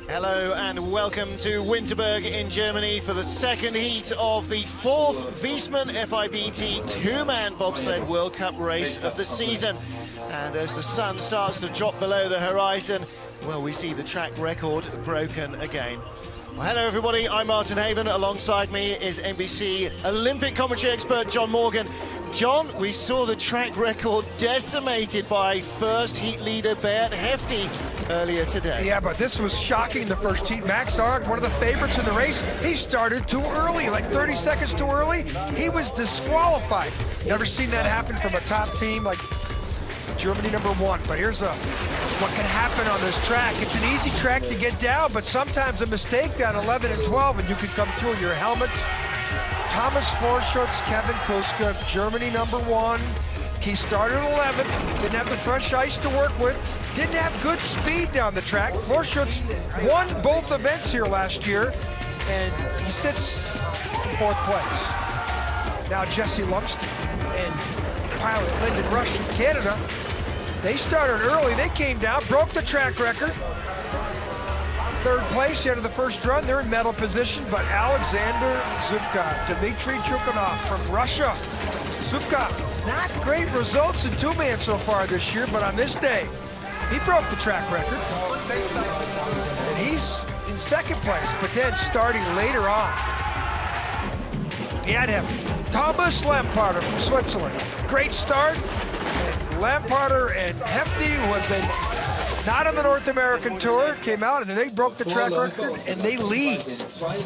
Hello and welcome to Winterberg in Germany for the second heat of the fourth Wiesmann FIBT two-man bobsled World Cup race of the season. And as the sun starts to drop below the horizon, well, we see the track record broken again. Well, hello everybody, I'm Martin Haven. Alongside me is NBC Olympic commentary expert John Morgan. John, we saw the track record decimated by first heat leader Bert Hefty earlier today. Yeah, but this was shocking, the first heat. Max Ard, one of the favorites in the race, he started too early, like 30 seconds too early. He was disqualified. Never seen that happen from a top team like Germany #1. But here's what can happen on this track. It's an easy track to get down, but sometimes a mistake down 11 and 12 and you can come through in your helmets. Thomas Vorschutz, Kevin Kuska, Germany #1. He started 11th, didn't have the fresh ice to work with, didn't have good speed down the track. Vorschutz won both events here last year, and he sits in 4th place. Now Jesse Lumsden and pilot Lyndon Rush from Canada, they started early, they came down, broke the track record. 3rd place out of the first run, they're in medal position, but Alexander Zubka, Dmitry Trukhanov from Russia. Zubka, not great results in two-man so far this year, but on this day, he broke the track record. And he's in 2nd place, but then starting later on, he had him. Thomas Lamparter from Switzerland. Great start. And Lamparter and Hefty, who have been not on the North American Tour, came out and they broke the track record and they lead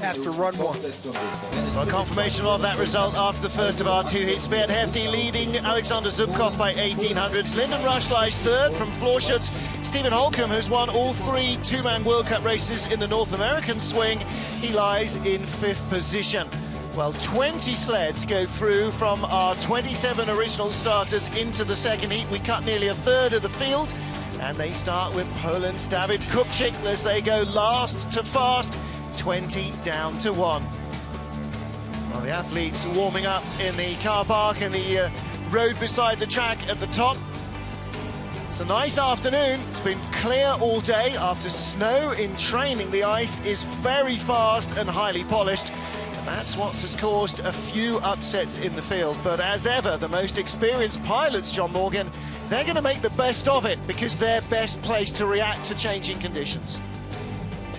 after run 1. Well, confirmation of that result after the first of our 2 heats. Bert Hefty leading Alexander Zubkov by 1800ths. Lyndon Rush lies 3rd from Vorschutz. Stephen Hulcom, who's won all 3 two-man World Cup races in the North American swing, he lies in 5th position. Well, 20 sleds go through from our 27 original starters into the second heat. We cut nearly a third of the field, and they start with Poland's Dawid Kupczyk as they go last to fast, 20 down to 1. Well, the athletes warming up in the car park and the road beside the track at the top. It's a nice afternoon. It's been clear all day after snow in training. The ice is very fast and highly polished. That's what has caused a few upsets in the field. But as ever, the most experienced pilots, John Morgan, they're going to make the best of it because they're best placed to react to changing conditions.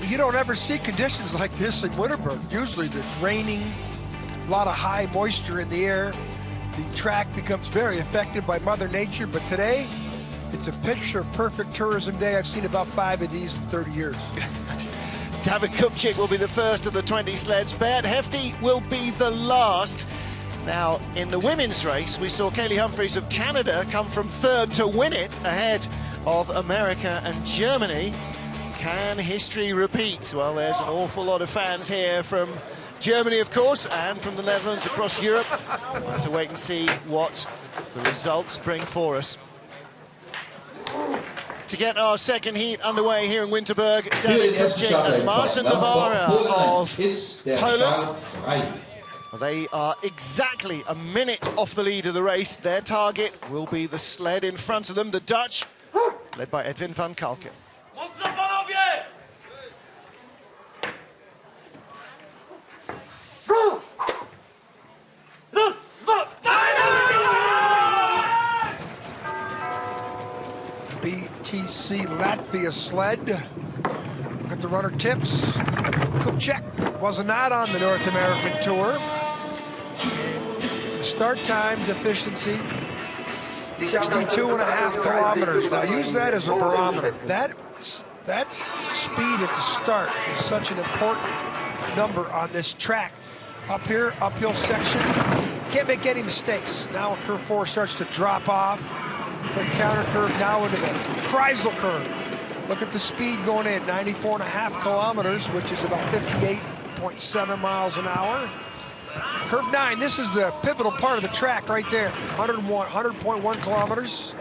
You don't ever see conditions like this in Winterberg. Usually it's raining, a lot of high moisture in the air. The track becomes very affected by Mother Nature, but today it's a picture-perfect tourism day. I've seen about 5 of these in 30 years. Dawid Kupczyk will be the first of the 20 sleds. Bert Hefty will be the last. Now, in the women's race, we saw Kaylee Humphries of Canada come from 3rd to win it ahead of America and Germany. Can history repeat? Well, there's an awful lot of fans here from Germany, of course, and from the Netherlands across Europe. We'll have to wait and see what the results bring for us. To get our second heat underway here in Winterberg, Dawid Kupczyk and Marcin Navarra of Poland. They are exactly a minute off the lead of the race. Their target will be the sled in front of them, the Dutch, led by Edwin van Kalken. BTC Latvia sled. Look at the runner tips. Kupczyk was not on the North American Tour. And with the start time deficiency, 62.5 kilometers. Now use that as a barometer. That speed at the start is such an important number on this track. Up here, uphill section, can't make any mistakes. Now a curve 4 starts to drop off. Quick counter curve now into the Kreisel curve. Look at the speed going in, 94.5 kilometers, which is about 58.7 miles an hour. Curve 9, this is the pivotal part of the track right there. 100.1 kilometers.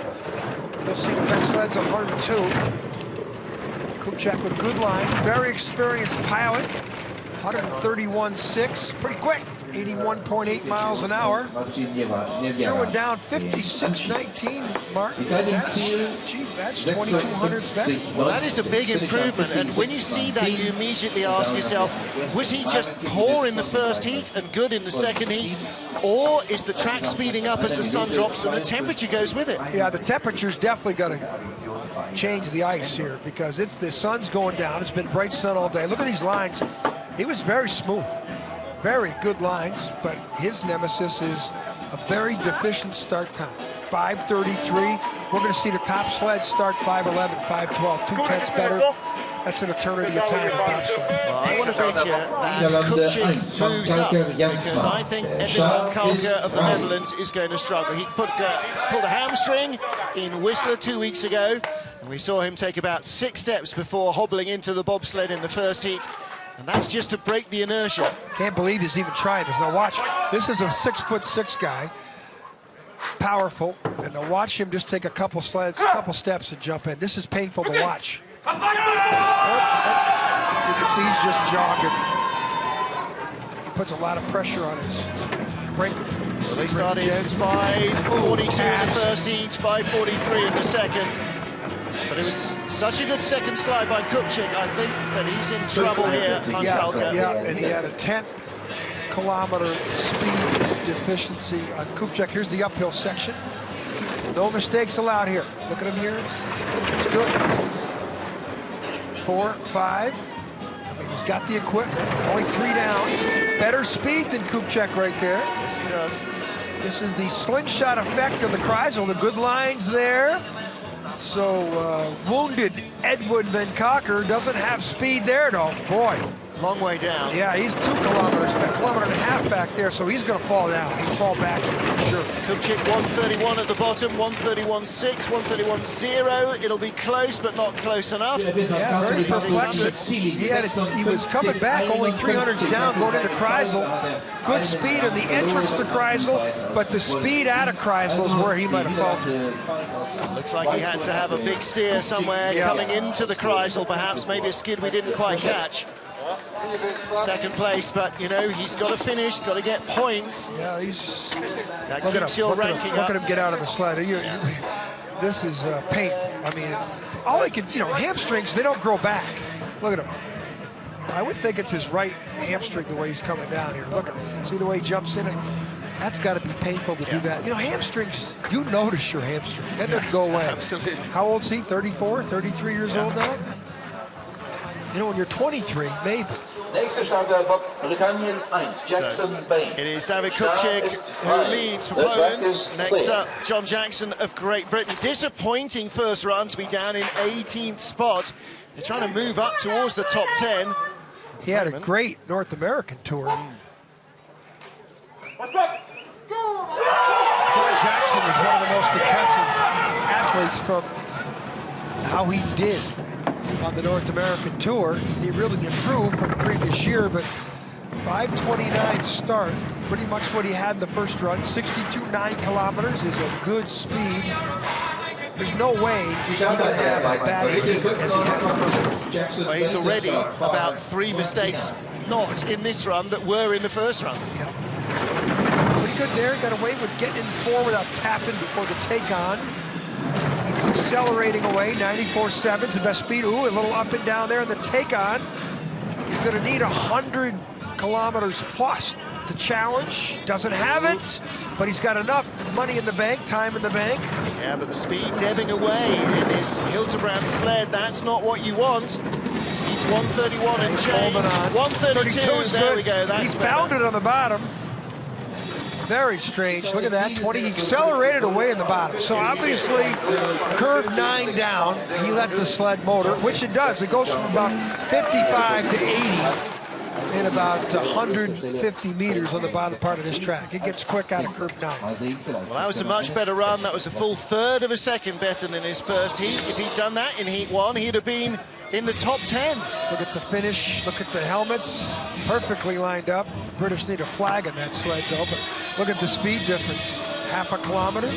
You'll see the best sleds 102. Kupczyk with good line, very experienced pilot. 131.6, pretty quick. 81.8 miles an hour. Threw it down 56.19, Martin. That's 2,200s better. Well, that is a big improvement, and when you see that, you immediately ask yourself, was he just poor in the first heat and good in the second heat, or is the track speeding up as the sun drops and the temperature goes with it? Yeah, the temperature's definitely got to change the ice here, because the sun's going down. It's been bright sun all day. Look at these lines. He was very smooth. Very good lines, but his nemesis is a very deficient start time. 5:33. We're going to see the top sled start 5:11, 5:12, 2/10 better. That's an eternity of time in bobsled. Well, I want to bet you that Kupchik moves up, because I think Edwin Hulcom of the Netherlands is going to struggle. He pulled a hamstring in Whistler 2 weeks ago, and we saw him take about 6 steps before hobbling into the bobsled in the first heat. And that's just to break the inertia. Can't believe he's even trying this. Now watch, this is a 6'6" guy, powerful, and now watch him just take a couple sleds, a couple steps and jump in. This is painful to watch. You can see he's just jogging. Puts a lot of pressure on his brake. So they started 5:42 in the first heat, 5:43 in the second. But it was such a good second slide by Kupchik. I think that he's in trouble here on Hulcom. Yeah, and he had a 10th kilometer speed deficiency on Kupchik. Here's the uphill section. No mistakes allowed here. Look at him here. It's good. 4, 5. I mean, he's got the equipment. Only 3 down. Better speed than Kupchik right there. Yes, he does. This is the slingshot effect of the Kreisel. The good lines there. So wounded Edwin Van Cocker doesn't have speed there, though. Boy. Long way down. Yeah, he's 2 kilometers, a kilometer and a half back there, so he's going to fall down. He'll fall back here for sure. Kupchik 1:31 at the bottom, 1:31.6, 1:31.0. It'll be close, but not close enough. Yeah, very perplexed. He was coming back, only 300s down, going into Kreisel. Good speed in the entrance to Kreisel, but the speed out of Kreisel is where he might have faltered. Looks like he had to have a big steer somewhere coming into the Kreisel, perhaps, maybe a skid we didn't quite catch. Second place, but you know, he's got to finish, got to get points. Yeah, he's... That keeps your ranking up. Look at him get out of the sled. This is painful. I mean, all he can, you know, hamstrings, they don't grow back. Look at him. I would think it's his right hamstring the way he's coming down here. Look at, see the way he jumps in? That's got to be painful to do that. You know, hamstrings, you notice your hamstring. That doesn't go away. Absolutely. How old's he? 34, 33 years old now? You know, when you're 23, maybe. It is David Kupchik who leads for Poland. Next up, John Jackson of Great Britain. Disappointing first run to be down in 18th spot. They're trying to move up towards the top 10. He had a great North American tour. John Jackson is one of the most impressive athletes from how he did on the North American tour. He really improved from the previous year, but 5:29 start, pretty much what he had in the first run. 62.9 kilometers is a good speed. There's no way he can have as bad a heat as he had in the first run. Well, he's already about 3 mistakes not in this run that were in the first run. Yeah. Pretty good there. Got away with getting in 4 without tapping before the take-on. He's accelerating away, 94.7 is the best speed. Ooh, a little up and down there in the take-on. He's going to need 100 kilometers plus to challenge. Doesn't have it, but he's got enough money in the bank, time in the bank. Yeah, but the speed's ebbing away in his Hildebrand sled. That's not what you want. He's 1:31 and change. 1:32 is there we go. That's he's found it on the bottom. Very strange. Look at that. 20. He accelerated away in the bottom. So obviously, curve 9 down, he let the sled motor, which it does. It goes from about 55 to 80 in about 150 meters on the bottom part of this track. It gets quick out of curve 9. Well, that was a much better run. That was a full 1/3 of a second better than his first heat. If he'd done that in heat 1, he'd have been in the top 10. Look at the finish. Look at the helmets. Perfectly lined up. The British need a flag on that sled, though. But look at the speed difference. Half a kilometer.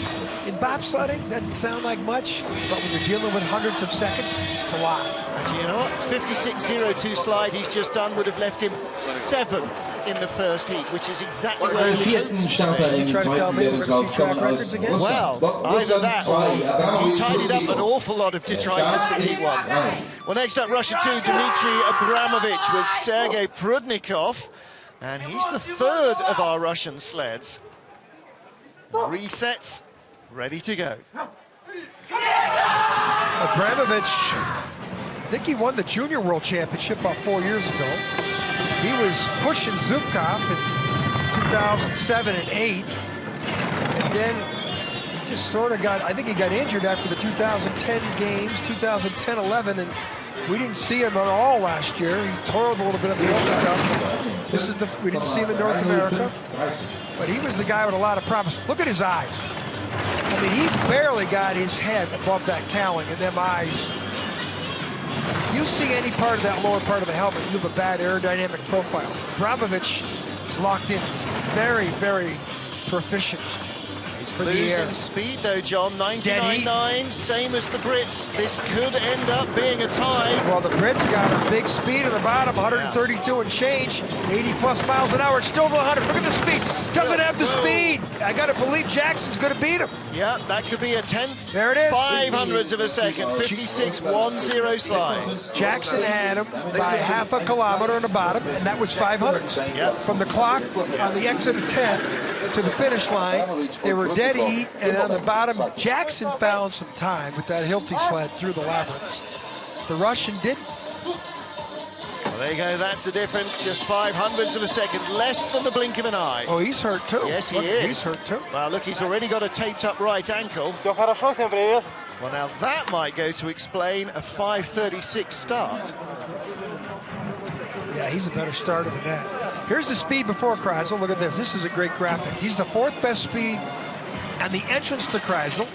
In bobsledding, doesn't sound like much. But when you're dealing with hundreds of seconds, it's a lot. Actually, you know what? 56.02 slide he's just done would have left him 7th in the first heat, which is exactly where he hoped to be. You try to tell me we're going to see track records again? Well, either that or he tidied up an awful lot of detritus from Heat 1. Well, next up, Russia 2, Dmitry Abramovich with Sergei Prudnikov. And he's the third of our Russian sleds. Resets, ready to go. Abramovich, I think he won the Junior World Championship about 4 years ago. He was pushing Zubkov in 2007 and 8. And then he just sort of got, I think he got injured after the 2010 games, 2010-11, and we didn't see him at all last year. He toiled a little bit at the Open Cup. This is we didn't see him in North America. But he was the guy with a lot of promise. Look at his eyes. I mean, he's barely got his head above that cowling, and them eyes. You see any part of that lower part of the helmet, you have a bad aerodynamic profile. Abramovich is locked in, very, very proficient. For losing speed though, John. 99.9, same as the Brits. This could end up being a tie. Well, the Brits got a big speed at the bottom, 132 and change, 80+ miles an hour. It's still the 100. Look at the speed. Doesn't have the speed. I got to believe Jackson's going to beat him. Yeah, that could be a 10th. There it is. 500ths of a second. 56.10 slide. Jackson had him by half a kilometer on the bottom, and that was 500ths. Yep. From the clock on the exit of 10 to the finish line, they were dead heat, and on the bottom, Jackson found some time with that Hilti sled through the labyrinths. The Russian didn't. Well, there you go, that's the difference. Just 500ths of a second, less than the blink of an eye. Oh, he's hurt too. Yes, he Look, is. He's hurt too. Well, look, he's already got a taped up right ankle. Well, now that might go to explain a 5:36 start. Yeah, he's a better starter than that. Here's the speed before Kreisel. Look at this. This is a great graphic. He's the 4th best speed and the entrance to Kreisel.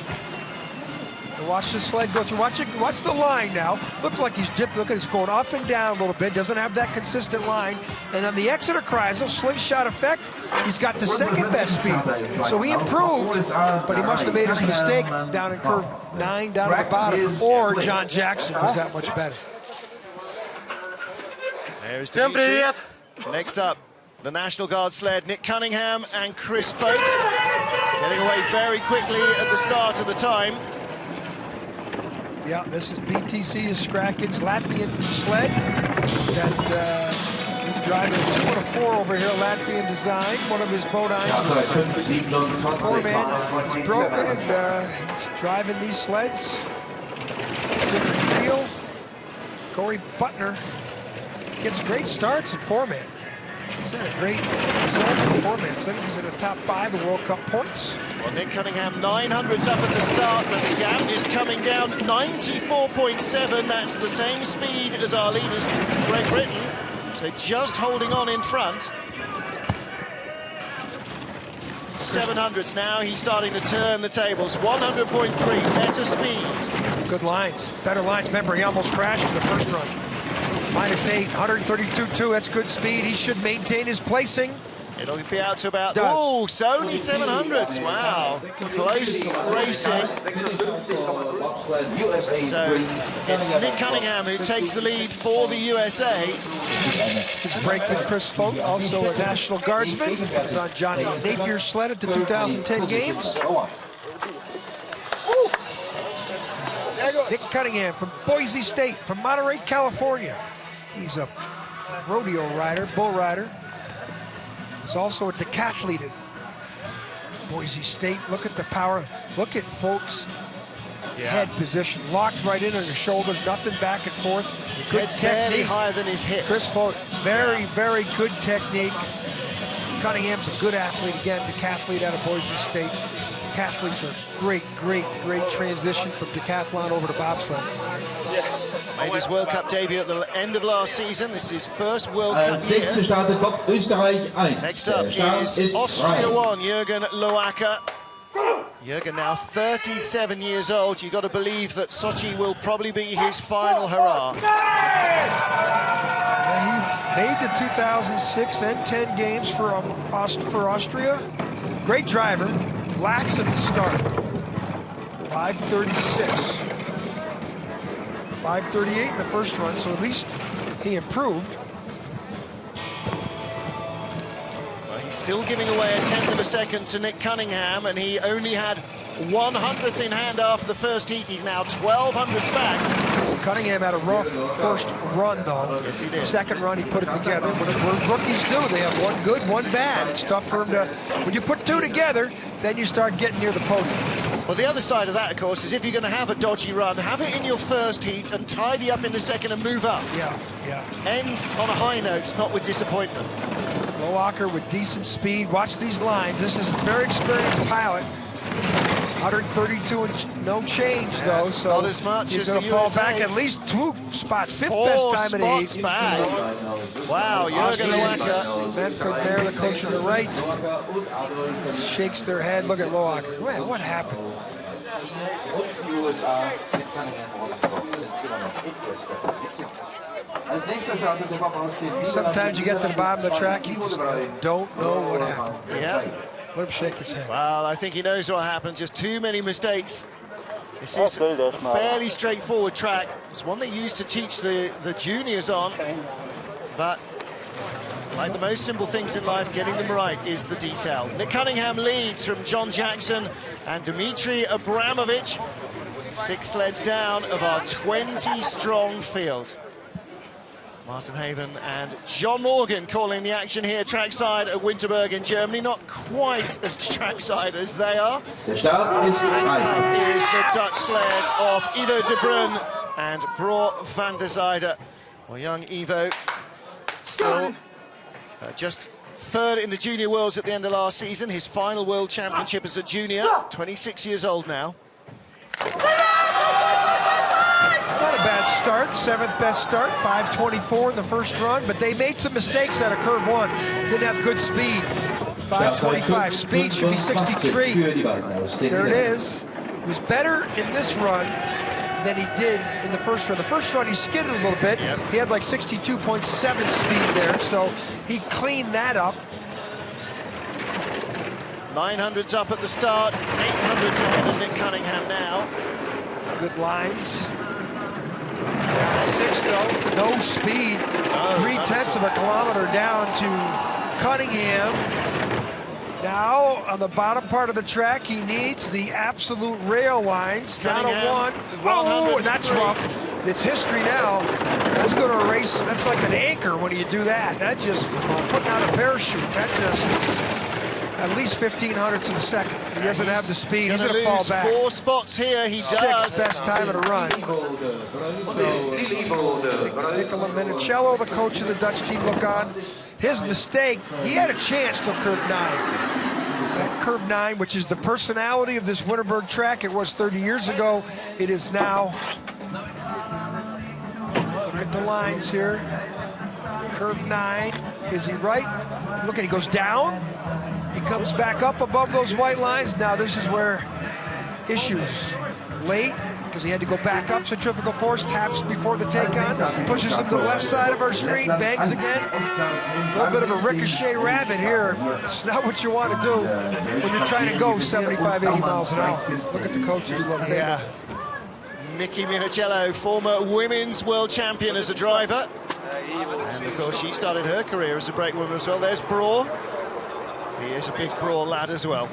And watch this sled go through. Watch the line now. Looks like he's dipped. Look at it's going up and down a little bit. Doesn't have that consistent line. And on the exit of Kreisel, slingshot effect, he's got the 2nd best speed. So he improved, but he must have made his mistake down in curve 9 down at the bottom. Or John Jackson was that much better. There's Dimitri. Next up, the National Guard sled, Nick Cunningham and Chris Boat. Getting away very quickly at the start of the time. Yeah, this is BTC Skrakin's Latvian sled that he's driving a 2 and a 4 over here, Latvian design. One of his boat irons. Foreman is broken, and he's driving these sleds. Different feel. Corey Butner gets great starts at 4-man. He's had a great results in 4-man. So I think he's in the top 5 of World Cup points. Well, Nick Cunningham, 900s up at the start, but the gap is coming down. 94.7, that's the same speed as our leaders, Great Britain. So just holding on in front. 700s now, he's starting to turn the tables. 100.3, better speed. Good lines, better lines. Remember, he almost crashed in the first run. -8, 132.2, that's good speed. He should maintain his placing. It'll be out to about, oh, so only 700s. Wow, close racing. So it's Nick Cunningham who takes the lead for the USA. His break with Chris Folk, also a National Guardsman. He was on Johnny Napier's sled at the 2010 games. Nick Cunningham from Boise State, from Monterey, California. He's a rodeo rider, bull rider. He's also a decathlete at Boise State. Look at the power. Look at Folk's head position. Locked right in on his shoulders, nothing back and forth. His head's barely higher than his hips. Chris Folk, very, very good technique. Cunningham's a good athlete, again, decathlete out of Boise State. Decathletes are great, great, great transition from decathlon over to bobsled. Made his World Cup debut at the end of last season. This is his first World Cup year. Next up is Austria 1, Jürgen Loacker. Jürgen now 37 years old. You've got to believe that Sochi will probably be his final hurrah. Yeah, he made the 2006 and 10 games for Austria. Great driver. Lax at the start. 536. 538 in the first run, so at least he improved. He's still giving away a 1/10 of a second to Nick Cunningham, and he only had 100th in hand after the first heat. He's now 1200ths back. Cunningham had a rough first run, though. Yes, he did. Second run, he put it together, which rookies do. They have one good, one bad. It's tough for him to... When you put two together, then you start getting near the podium. Well, the other side of that, of course, is if you're going to have a dodgy run, have it in your first heat and tidy up in the second and move up. Yeah. End on a high note, not with disappointment. Lowacker with decent speed. Watch these lines. This is a very experienced pilot. 132 and no change, though, so not as much he's as going to fall back at least 2 spots. Fifth best time of the heat. Back. Wow, Jürgen Lowacker. Manfred Mayer, the coach on the right, shakes their head. Look at Lowacker. Man, what happened? Sometimes you get to the bottom of the track, you just don't know what happened. Yeah. Let him shake his head. Well, I think he knows what happened. Just too many mistakes. This is a fairly straightforward track. It's one they used to teach the juniors on. But like the most simple things in life, getting them right is the detail. Nick Cunningham leads from John Jackson and Dmitry Abramovich. 6 sleds down of our 20-strong field. Martin Haven and John Morgan calling the action here trackside at Winterberg in Germany. Not quite as trackside as they are. Next up is the Dutch sled of Ivo de Bruyne and Bro van der Zijde. Well, young Ivo still just third in the Junior Worlds at the end of last season. His final World Championship as a junior, 26 years old now. Not a bad start, 7th best start, 5:24 in the first run, but they made some mistakes out of curve 1. Didn't have good speed. 5:25, speed should be 63. There it is. He was better in this run than he did in the first run. The first run he skidded a little bit. Yep. He had like 62.7 speed there, so he cleaned that up. 900s up at the start, 800s ahead of Nick Cunningham now. Good lines. Down at 6 though, no speed. 3/10 of a kilometer down to Cunningham. Now on the bottom part of the track, he needs the absolute rail lines. Down to 1. Oh, and that's rough. It's history now. That's going to erase. That's like an anchor when you do that. That just putting out a parachute. That just is at least 1,500ths of a second. He doesn't have the speed. He's going to fall back. 4 spots here. He does. 6th best time of the run. So Nicola Minicello, the coach of the Dutch team, look on. His mistake, he had a chance till curve 9. That curve 9, which is the personality of this Winterberg track, it was 30 years ago. It is now. Look at the lines here. Curve 9. Is he right? Look at, he goes down. He comes back up above those white lines. Now this is where issues. Late, because he had to go back up centrifugal force, taps before the take-on, pushes him to the left side of our screen, bangs again. A little bit of a ricochet rabbit here. It's not what you want to do when you're trying to go 75, 80 miles an hour. Look at the coaches. Look, yeah. Nikki Minicello, former women's world champion as a driver. And of course, she started her career as a brakewoman as well. There's Bro. He is a big Bro lad as well.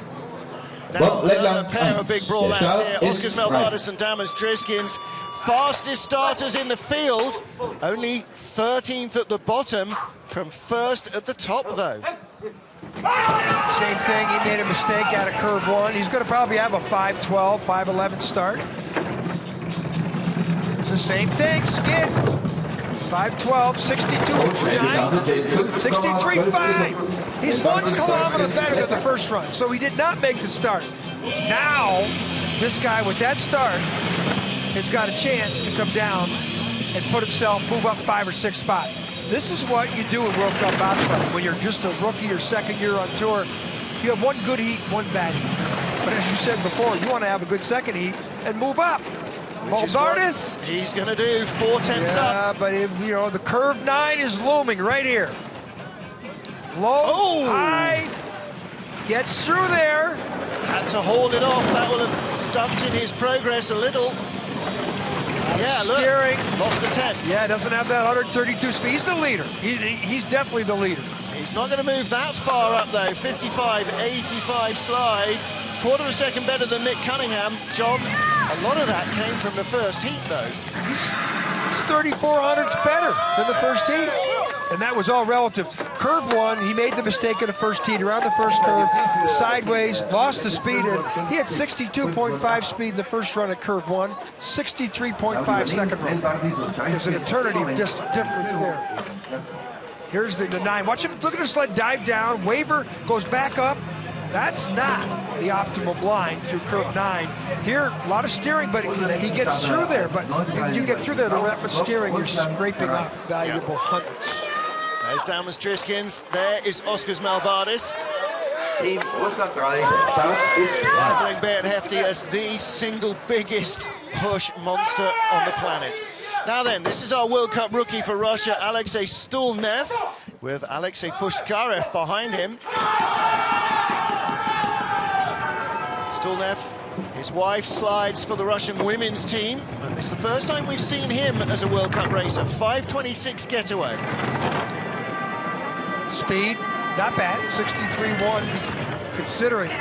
Now, a pair of big Bro lads here. Oscars Melbardis and Damas Driskins. Fastest starters in the field. Only 13th at the bottom, from 1st at the top, though. Same thing, he made a mistake out of curve 1. He's going to probably have a 5:12, 5:11 start. It's the same thing, skid. 5:12, 62.9, 63.5. He's 1 kilometer better than the first run, so he did not make the start. Now, this guy with that start has got a chance to come down and put himself, move up 5 or 6 spots. This is what you do in World Cup bobsledding when you're just a rookie or second year on tour. You have 1 good heat, 1 bad heat. But as you said before, you want to have a good second heat and move up. Melbardis, he's going to do 4/10 up. Yeah, but you know, the curve 9 is looming right here. Low, high, gets through there. Had to hold it off. That will have stunted his progress a little. Yeah, look, steering. Lost a 10. Yeah, doesn't have that 132 speed. He's the leader. He's definitely the leader. He's not going to move that far up, though. 55.85 slide. Quarter of a second better than Nick Cunningham. John, a lot of that came from the first heat, though. He's 3,400s better than the first heat. And that was all relative. Curve one, he made the mistake in the first heat, around the first curve, sideways, lost the speed, and he had 62.5 speed in the first run at curve one, 63.5 second run. There's an eternity of difference there. Here's the 9. Watch him, look at the sled dive down, waver, goes back up. That's not the optimal line through curve 9. Here, a lot of steering, but he gets through there. But you get through there, that much steering, you're scraping off valuable hundreds. There's Dalmas Driskins. There is Oscar's Melbardis. Labeling Beat Hefty as the single biggest push monster on the planet. Now then, this is our World Cup rookie for Russia, Alexei Stulnev, with Alexei Pushkarev behind him. Stulnev, his wife, slides for the Russian women's team, and it's the first time we've seen him as a World Cup racer. 5:26 getaway. Speed, not bad, 63.1, considering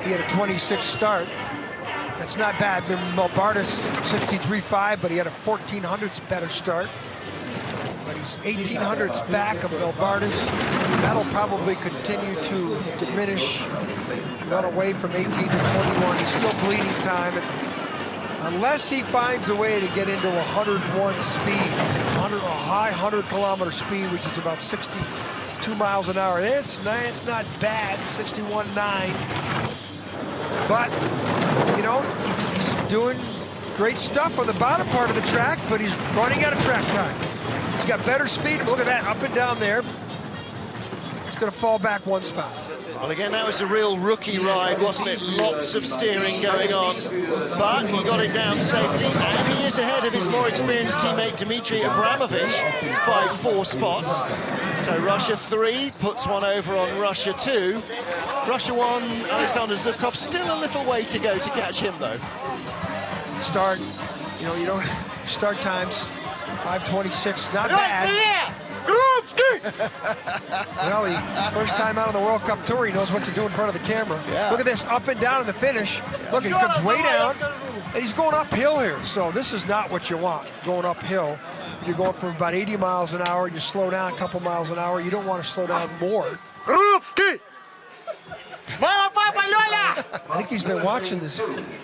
he had a 26 start. That's not bad. Melbardis, 63.5, but he had a 1400s better start. But he's 1800s back of Melbardis. That'll probably continue to diminish, run away from 18 to 21. He's still bleeding time. And unless he finds a way to get into 101 speed, a high 100-kilometer speed, which is about 62 miles an hour. It's not bad, 61.9. But, you know, he's doing great stuff on the bottom part of the track, but he's running out of track time. He's got better speed. Look at that, up and down there. He's going to fall back one spot. Well, again, that was a real rookie ride, wasn't it? Lots of steering going on, but he got it down safely, and he is ahead of his more experienced teammate Dmitry Abramovich by 4 spots. So Russia 3 puts one over on Russia 2. Russia 1, Alexander Zubkov, still a little way to go to catch him, though. Start, you know, you don't start times 5:26, not bad. Well, first time out on the World Cup Tour, he knows what to do in front of the camera. Yeah. Look at this, up and down in the finish. Look, he comes way down, and he's going uphill here. So this is not what you want, going uphill. You're going from about 80 miles an hour, and you slow down a couple miles an hour. You don't want to slow down more. I think he's been watching this.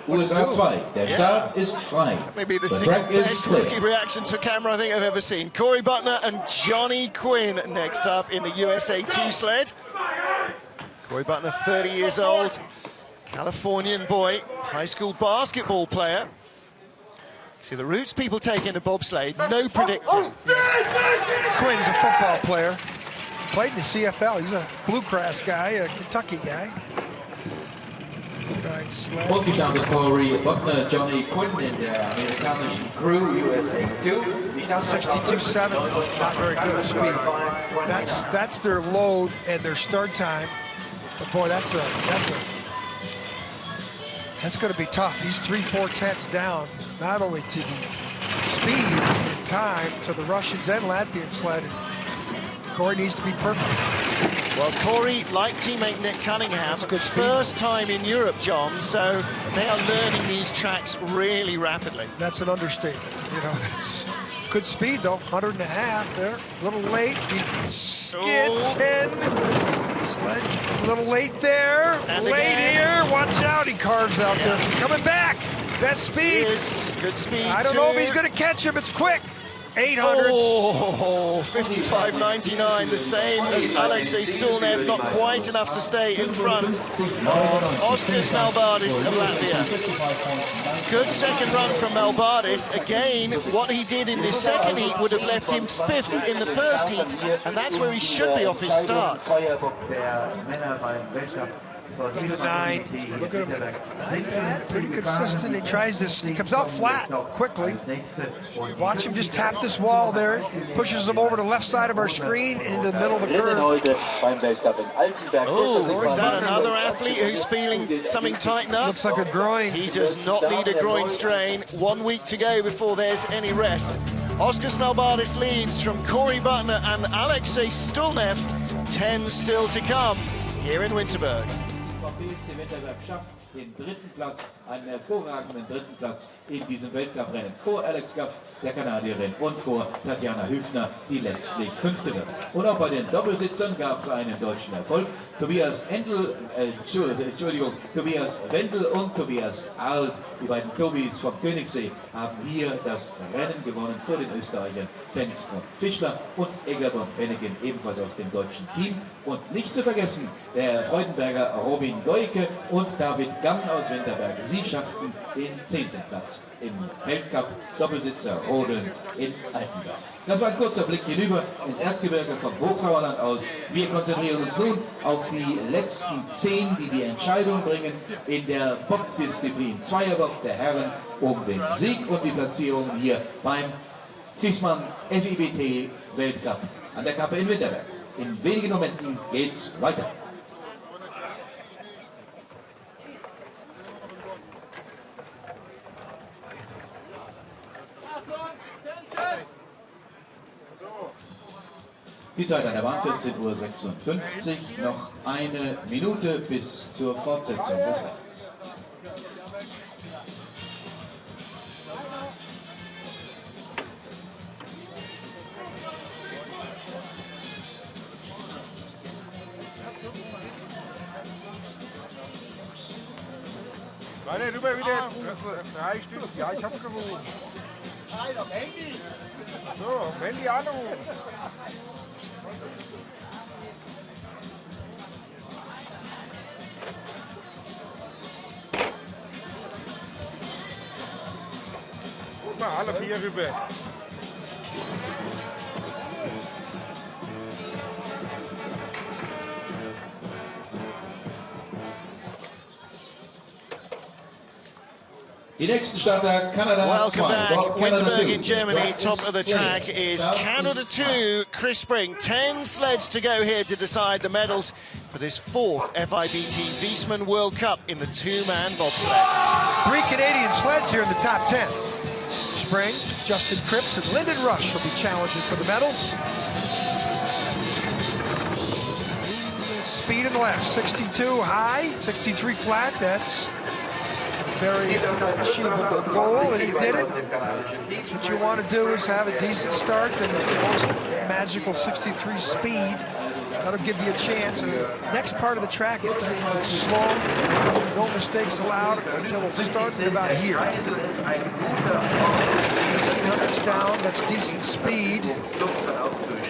USA 2, der Start ist frei. Maybe the single best rookie reaction to camera I think I've ever seen. Corey Butner and Johnny Quinn next up in the USA 2 sled. Corey Butner, 30 years old, Californian boy, high school basketball player. See the routes people take into bobsleigh, no predicting. Quinn's a football player. Played in the CFL. He's a Bluegrass guy, a Kentucky guy. Vorgestanden Corey Butner, Johnny Quinn in der amerikanischen Crew USA 2. 62.7, not very good speed. That's their load and their start time. But boy, that's going to be tough. He's 3/4 down, not only to the speed and time to the Russians and Latvian sled. Corey needs to be perfect. Well, Corey, like teammate Nick Cunningham, first time in Europe, John, so they are learning these tracks really rapidly. That's an understatement. You know, that's good speed, though. 100.5 there. A little late. Skid 10. Sled a little late there. And late here. Watch out. He carves out there. Coming back. Best speed. Good speed. I don't know if he's going to catch him. It's quick. 800s. Oh, 55.99, the same as Alexei Stulnev, not quite enough to stay in front of Oscar's Melbardis of Latvia. Good second run from Melbardis. Again, what he did in this second heat would have left him 5th in the first heat, and that's where he should be off his starts. into 9. Look at him. Not bad. Pretty consistent. He tries this. He comes out flat quickly. Watch him just tap this wall there. Pushes him over to the left side of our screen into the middle of the curve. Oh, is that another athlete who's feeling something tighten up? Looks like a groin. He does not need a groin strain. 1 week to go before there's any rest. Oskar Melbardis leads from Corey Butner and Alexei Stulnev. 10 still to come here in Winterberg. Winterberg schafft den dritten Platz, einen hervorragenden dritten Platz in diesem Weltcuprennen. Vor Alex Gaff, der Kanadierin, und vor Tatjana Hüfner, die letztlich Fünfte wird. Und auch bei den Doppelsitzern gab es einen deutschen Erfolg. Tobias Wendel und Tobias Arlt, die beiden Tobis vom Königssee, haben hier das Rennen gewonnen vor den Österreichern Benz und Fischler und Eggert und Benneken ebenfalls aus dem deutschen Team. Und nicht zu vergessen, der Freudenberger Robin Goike und David Gamm aus Winterberg. Sie schafften den 10. Platz im Weltcup Doppelsitzer Rodeln in Altenberg. Das war ein kurzer Blick hinüber ins Erzgebirge vom Hochsauerland aus. Wir konzentrieren uns nun auf die letzten 10, die die Entscheidung bringen in der Bob-Disziplin Zweierbob der Herren um den Sieg und die Platzierung hier beim Fiesmann FIBT Weltcup an der Kappe in Winterberg. In wenigen Momenten geht's weiter. Die Zeit an der Bahn 14:56 Uhr, noch eine Minute bis zur Fortsetzung des Rennens. Warte, rüber wieder. 3 Stück. Ja, ich hab's gewogen. Nein, am Handy. So, am Handy anrufen. Guck mal, alle 4 rüber. Die nächsten Starter, Kanada. Welcome back. Winterberg in Germany, top of the track is Canada 2, Chris Spring. 10 sleds to go here to decide the medals for this 4th FIBT Wiesmann World Cup in the 2-man bobsled. 3 Canadian sleds here in the top 10. Spring, Justin Cripps, and Lyndon Rush will be challenging for the medals. Speed in the left, 62 high, 63 flat. That's very achievable goal, and he did it. That's what you want to do, is have a decent start, then the most magical 63 speed. That'll give you a chance. And the next part of the track, it's slow, no mistakes allowed until it'll start at about here. 1800s down, that's decent speed.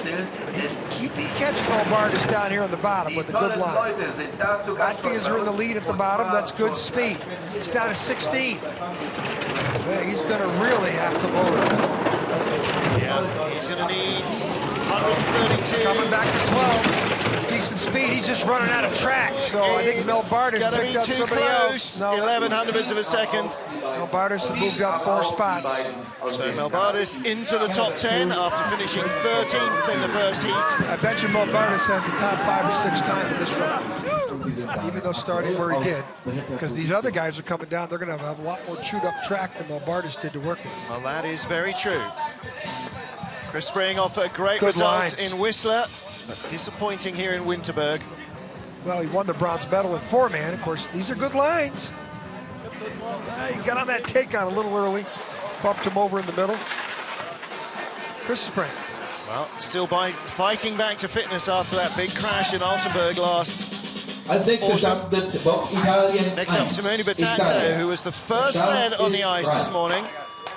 But he can catch Melbardis down here on the bottom with a good line. Latvians are in the lead at the bottom, that's good speed. He's down to 16. Yeah, he's gonna really have to lower it. Yeah, he's gonna need 132. Coming back to 12. Decent speed. He's just running out of track. So I think Melbardis picked up somebody else. No. 11 hundredths of a second. Melbardis has moved up 4 spots. So Melbardis into the top 10 after finishing 13th in the first heat. I bet you Melbardis has the top 5 or 6 time in this run. Even though starting where he did. Because these other guys are coming down, they're going to have a lot more chewed up track than Melbardis did to work with. Well, that is very true. Chris Spring off a great result in Whistler, but disappointing here in Winterberg. Well, he won the bronze medal in 4-man. Of course, these are good lines. He got on that take on a little early, bumped him over in the middle. Chris Spring. Well, still fighting back to fitness after that big crash in Altenburg last autumn. Next up, Simone Bertazzo, who was the first sled on the ice this morning.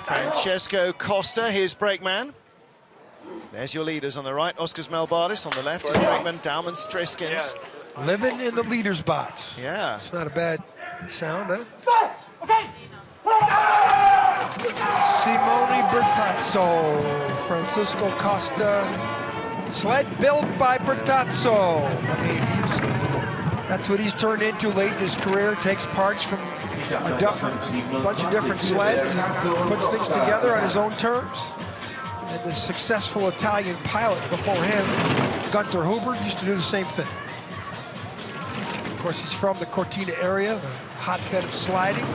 Francesco Costa, his brakeman. There's your leaders on the right. Oskar Melbardis on the left, his brakeman, Dauman Striskins. Living in the leader's box. Yeah. It's not a bad sound, huh? Simone Bertazzo, Francisco Costa. Sled built by Bertazzo. I mean, That's what he's turned into late in his career. Takes parts from a bunch of different sleds, puts things together on his own terms. And the successful Italian pilot before him, Gunther Huber, used to do the same thing. Of course, he's from the Cortina area, the hotbed of sliding.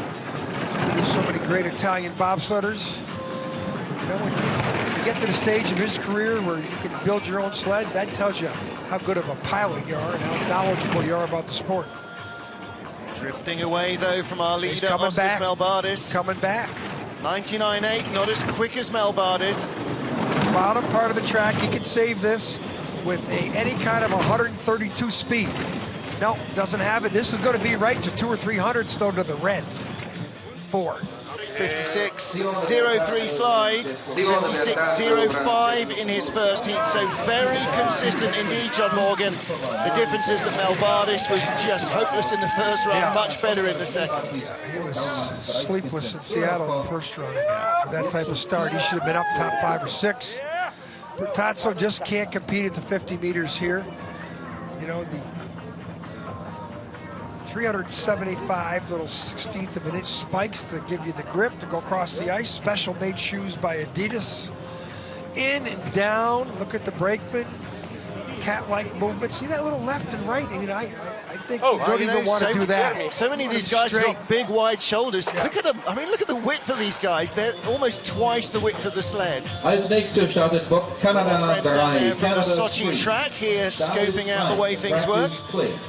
There's so many great Italian bobsledders. You know, when you get to the stage of his career where you can build your own sled, that tells you how good of a pilot you are and how knowledgeable you are about the sport. Drifting away, though, from our leader, Melbardis. Coming back. 99.8, not as quick as Melbardis. Bottom part of the track, he could save this with any kind of 132 speed. No, doesn't have it. This is going to be right to 2 or 300s, though, to the red. 4. 56.03 slide, 56.05 in his first heat, so very consistent indeed, John Morgan. The difference is that Melbardis was just hopeless in the first run, much better in the second. Yeah, he was sleepless in Seattle in the first run. With that type of start, he should have been up top 5 or 6. Bertazzo just can't compete at the 50 meters here. You know, the 375 little 16th of an inch spikes that give you the grip to go across the ice. Special made shoes by Adidas. In and down. Look at the brakeman. Cat-like movement. See that little left and right? I mean, I think you don't even want to do that. So many of these guys have got big, wide shoulders. Yeah. Look at them. I mean, look at the width of these guys. They're almost twice the width of the sled. Als nächster startet Canada 3. From the Sochi track here, scoping out the way things work.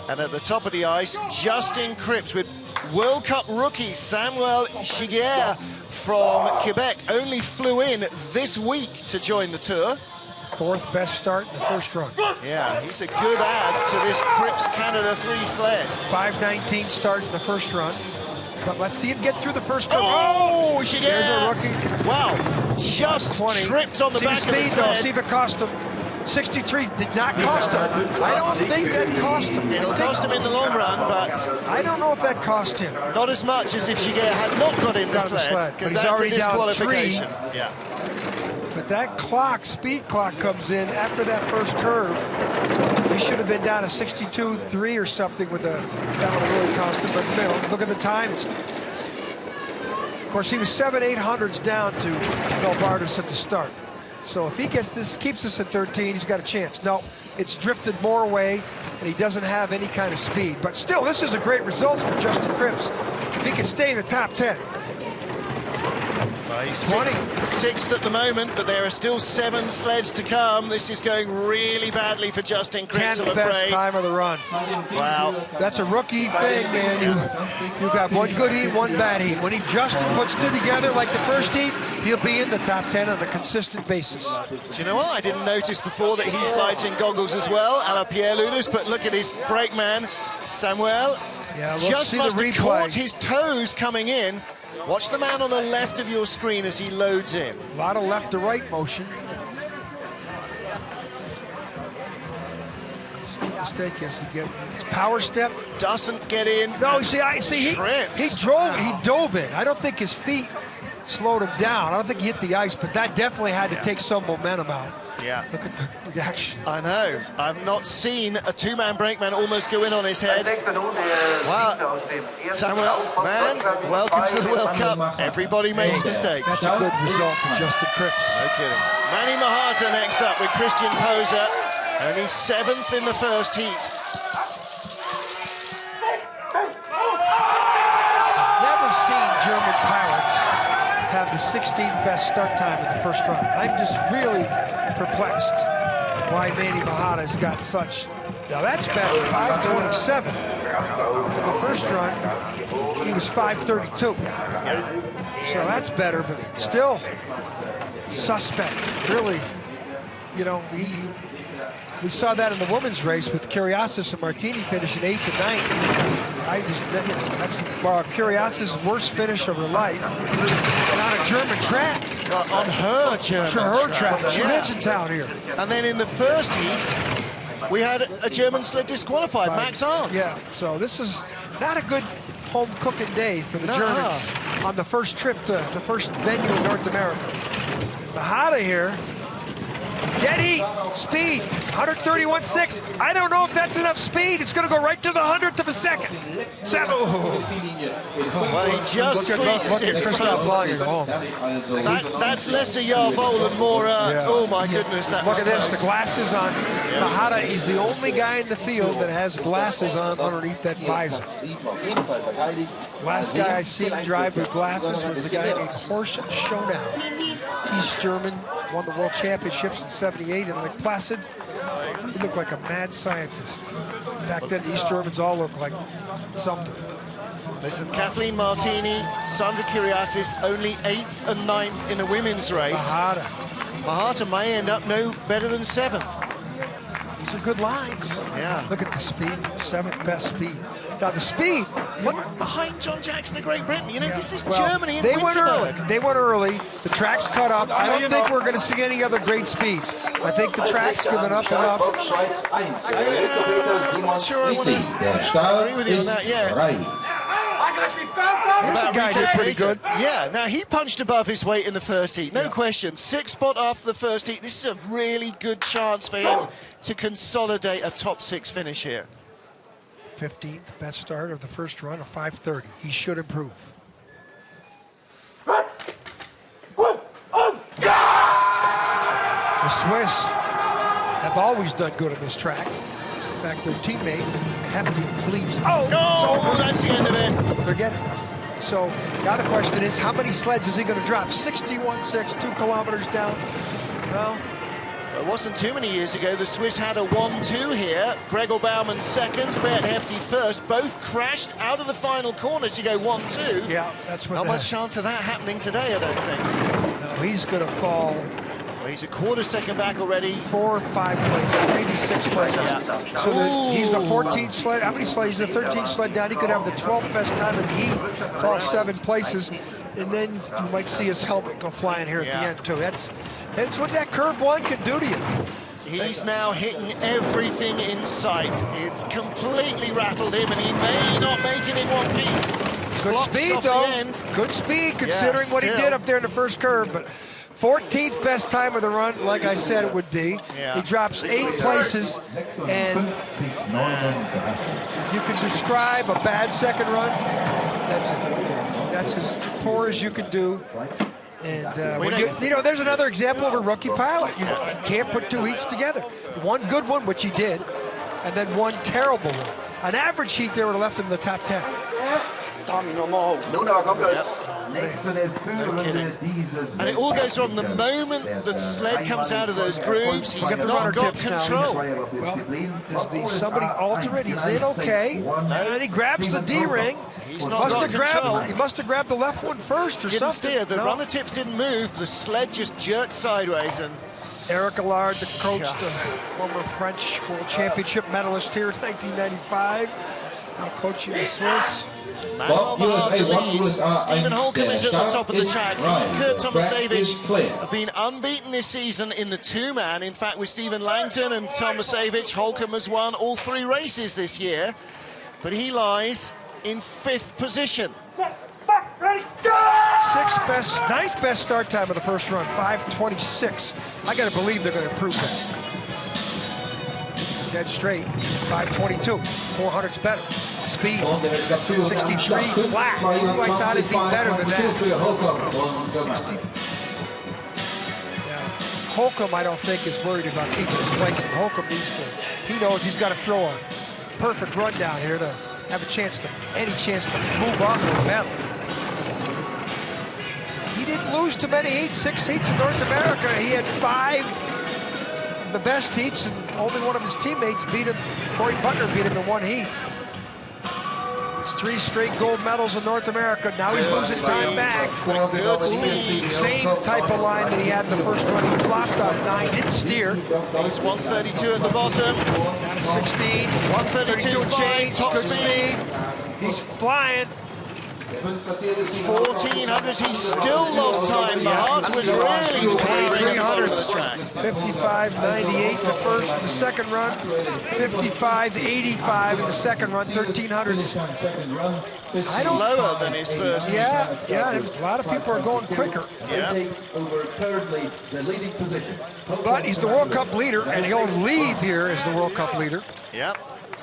And at the top of the ice, Justin Cripps with World Cup rookie Samuel Giguère from Quebec. Only flew in this week to join the tour. 4th best start in the first run. Yeah, he's a good add to this Cripps Canada 3 sled. 5:19 start in the first run. But let's see him get through the first curve. Oh, there's a rookie. Wow, just tripped on the back of the sled. See if it cost him. 63 did not cost him. I don't think that cost him. It'll cost him in the long run, but I don't know if that cost him. Not as much as if Giguère had not got in the sled, because that's a disqualification. Yeah. But that clock, speed clock, comes in after that first curve. He should have been down to 62.3 or something with that would have really cost him. But you know, look at the time. Of course, he was 7/800ths down to Melbardis at the start. So if he gets this, keeps us at 13, he's got a chance. No, it's drifted more away, and he doesn't have any kind of speed. But still, this is a great result for Justin Cripps. If he can stay in the top 10. He's sixth at the moment, but there are still 7 sleds to come. This is going really badly for Justin Cripps, I'm afraid. 10th best time of the run. Wow. That's a rookie thing, man. You got one good heat, one bad heat. When Justin puts 2 together like the first heat, he'll be in the top 10 on a consistent basis. Do you know what? I didn't notice before that he slides in goggles as well, a la Pierre Ludus, but look at his brakeman, Samuel. Yeah, just must have caught his toes coming in. Watch the man on the left of your screen as he loads in. A lot of left to right motion. That's a mistake as he gets his power step. Doesn't get in. No, see he dove in. I don't think his feet slowed him down. I don't think he hit the ice, but that definitely had to take some momentum out. Yeah. Look at the reaction. I know. I've not seen a 2-man brakeman almost go in on his head. Wow. Samuel, man, welcome to the World Cup. Everybody makes mistakes. That's a good result for Justin Cripps. No kidding. Manny Mahata next up with Christian Poser. Only 7th in the first heat. Never seen German pilots have the 16th best start time in the first run. I'm just really perplexed why Manny Mahata's got such. Now that's better, 5:27. In the first run, he was 5:32. So that's better, but still suspect. Really, you know, we saw that in the women's race with Kiriasis and Martini finishing 8th and 9th. That's Kiriasis' worst finish of her life. And on a German track. On her German track. She lives in town here. And then in the first heat, we had a German sled disqualified, Max Arndt. Yeah, so this is not a good home cooking day for the Germans on the first trip to the first venue in North America. Mahata here Dead heat, speed, 131.6. I don't know if that's enough speed. It's going to go right to the 100th of a second. Well, he just squeezes it in front. That's lesser Yarvol and more, oh my goodness, that Look was at this, close. the glasses on. Mahara, he's the only guy in the field that has glasses on underneath that visor. Last guy I seen drive with glasses was the guy named Horst Schonau. He's German, won the World Championships in '78 in Lake Placid. He looked like a mad scientist. Back then, East Germans all looked like something. Listen, Kathleen Martini, Sandra Kiriasis, only 8th and 9th in a women's race. Mahara may end up no better than 7th. These are good lines. Yeah. Look at the speed, 7th best speed. Now the speed. Behind John Jackson of Great Britain. You know, this is well, Germany in they went early. Winterberg. They went early. The track's cut up. I don't think we're going to see any other great speeds. I think the track's given up enough. I'm not sure I want to agree with you on that yet. Here's a guy did pretty good. Yeah, now he punched above his weight in the first heat, no question. 6th spot after the first heat. This is a really good chance for him to consolidate a top 6 finish here. 15th best start of the first run of 5:30. He should improve. The Swiss have always done good on this track. In fact, their teammate, Hefty, leads. Oh, that's the end of it. Forget it. So now the question is, how many sleds is he going to drop? 61.6, 2 kilometers down. Well, it wasn't too many years ago. The Swiss had a 1-2 here. Gregor Baumann second, Bert Hefty first. Both crashed out of the final corner to go 1-2. Yeah, that's what. Not much chance of that happening today, I don't think. No, he's going to fall. Well, he's a quarter second back already. 4 or 5 places, maybe 6 places. Yeah. So he's the 14th sled. How many sleds? He's the 13th sled down. He could have the 12th best time in the heat, fall 7 places, and then you might see his helmet go flying here at the end too. That's what that curve 1 can do to you. He's now hitting everything in sight. It's completely rattled him, and he may not make it in one piece. Good speed, though. Good speed, considering what he did up there in the first curve. But 14th best time of the run, like I said it would be. Yeah. He drops 8 places, and if you can describe a bad second run, that's it. That's as poor as you can do. And you know, there's another example of a rookie pilot. You can't put 2 heats together. One good one, which he did, and then one terrible one. An average heat there would have left him in the top 10. And it all goes wrong the moment the sled comes out of those grooves. He's not got control. Well, does somebody alter it? He's in okay, and then he grabs the D-ring. He's not got control. He must have grabbed the left one first or Didn't something. steer. The runner tips didn't move. The sled just jerked sideways. And Eric Allard, the coach, the former French World Championship medalist here in 1995, now coaching the Swiss. Manuel Mahara leads. Stephen Hulcom is at the top of the track. Kurt Tomasevich have been unbeaten this season in the 2-man. In fact, with Stephen Langton and Tomasevich, Hulcom has won all 3 races this year. But he lies in 5th position. 9th best start time of the first run, 5:26. I got to believe they're going to improve that. Dead straight, 5:22. 400's better. Speed, 63 flat. Ooh, I thought it'd be better than that. 60. Yeah. Hulcom, I don't think, is worried about keeping his place. And Hulcom needs to. He knows he's got to throw a perfect run down here to have a chance to, any chance to move on to a medal. He didn't lose too many heats, 6 heats in North America. He had 5 of the best heats, and only one of his teammates beat him. Corey Butler beat him in 1 heat. It's 3 straight gold medals in North America. Now he's losing time back. Same type of line that he had in the first run. He flopped off 9, didn't steer. He's 132 at the bottom. Down to 16. 132 change, top good speed. He's flying. 1400s, he still lost time. The Hearts was really clearing at the track. 55.98 in the first, the second run. 55.85 in the second run. 1300s. Slower than his first. Yeah, a lot of people are going quicker. Yeah. But he's the World Cup leader, and he'll leave here as the World Cup leader. Yeah.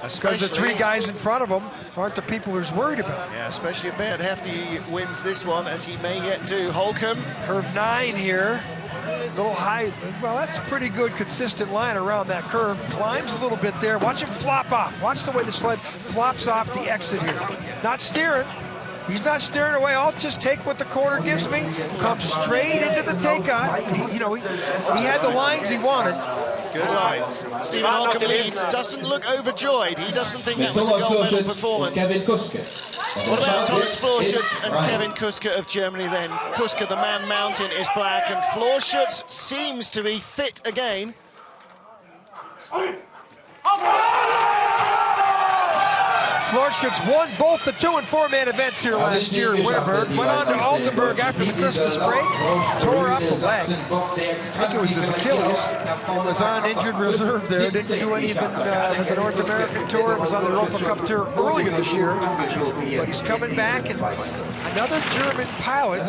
Because the three guys in front of him aren't the people who's worried about. Yeah, especially if Bert Hefty wins this one, as he may yet do. Holcomb. Curve 9 here. A little high. Well, that's a pretty good, consistent line around that curve. Climbs a little bit there. Watch him flop off. Watch the way the sled flops off the exit here. Not steering. He's not steering away. I'll just take what the corner gives me. Come straight into the take-on. He had the lines he wanted. Good lines. Stephen Holcomb leads. Doesn't look overjoyed. He doesn't think that was a gold medal performance. What about Thomas Florschutz and Kevin Kuska of Germany then? Kuska, the man mountain, is black, and Florschutz seems to be fit again. Florschutz won both the 2- and 4-man events here last year in Winterberg. Went on to Altenburg after the Christmas break, tore up the leg. I think it was his Achilles. Was on injured reserve there. Didn't do anything with the North American Tour. Was on the Europa Cup Tour earlier this year. But he's coming back, and another German pilot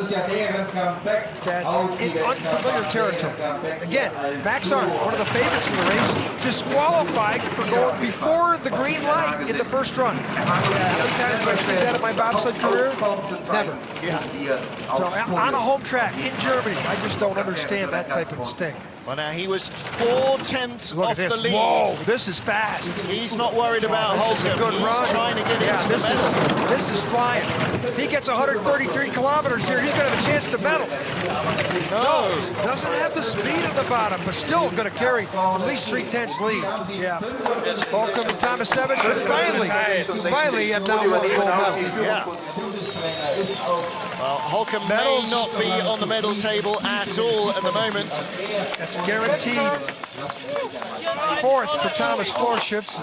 that's in unfamiliar territory. Again, Max Arndt, one of the favorites in the race, disqualified for going before the green light in the first run. Yeah, how many times have I seen that in my bobsled career? Never. Yeah. So on a home track in Germany, I just don't understand that type of mistake. Well, now he was 4/10 off the lead. Whoa, this is fast. He's not worried about This is a Holcomb. good He's run. trying to get into the medals. This is flying. If he gets 133 kilometers here, he's going to have a chance to medal. No, doesn't have the speed at the bottom, but still going to carry at least 3/10 lead. Yeah. Holcomb and Tomasevich finally have now won the gold medal. Yeah. Well, Holcomb may not be on the medal table at all at the moment. That's guaranteed. Fourth for Thomas Florschutz.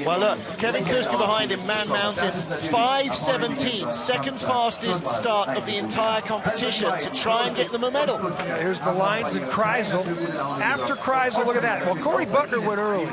Well, look, Kevin Kuska behind him, man mountain, 5:17, second fastest start of the entire competition to try and get them a medal. Yeah, here's the lines in Kreisel. After Kreisel, look at that. Well, Corey Butner went early.